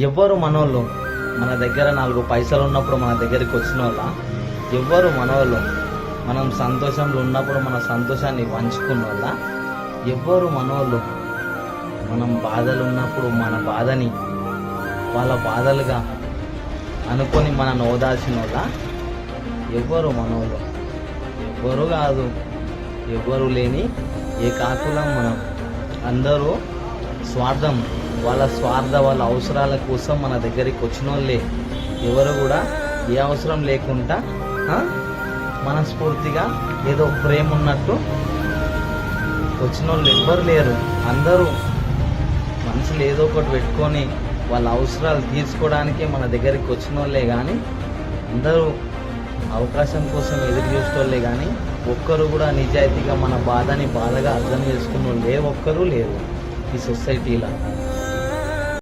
ఎవ్వరు మనోళ్ళు మన దగ్గర 4 పైసలు ఉన్నప్పుడు మన దగ్గరికి వచ్చిన వాళ్ళ, ఎవ్వరు మనోళ్ళు మనం సంతోషంలో ఉన్నప్పుడు మన సంతోషాన్ని పంచుకున్న వాళ్ళ, ఎవ్వరు మనోళ్ళు మనం బాధలు ఉన్నప్పుడు మన బాధని వాళ్ళ బాధలుగా అనుకొని మనను ఓదాల్సిన వాళ్ళ, ఎవ్వరు మనోళ్ళు ఎవ్వరు కాదు. ఎవ్వరు లేని ఏకాకులం మనం. అందరూ స్వార్థం, వాళ్ళ అవసరాల కోసం మన దగ్గరికి వచ్చిన వాళ్ళే. ఎవరు కూడా ఏ అవసరం లేకుండా మనస్ఫూర్తిగా ఏదో ప్రేమ ఉన్నట్టు వచ్చిన వాళ్ళు ఎవ్వరు లేరు. అందరూ మనసులో ఏదో ఒకటి పెట్టుకొని వాళ్ళ అవసరాలు తీర్చుకోవడానికే మన దగ్గరికి వచ్చిన వాళ్ళే కానీ అందరూ అవకాశం కోసం ఎదురు చూసుకోలే. కానీ ఒక్కరు కూడా నిజాయితీగా మన బాధని బాధగా అర్థం చేసుకున్న వాళ్ళు ఒక్కరూ లేరు ఈ సొసైటీలో.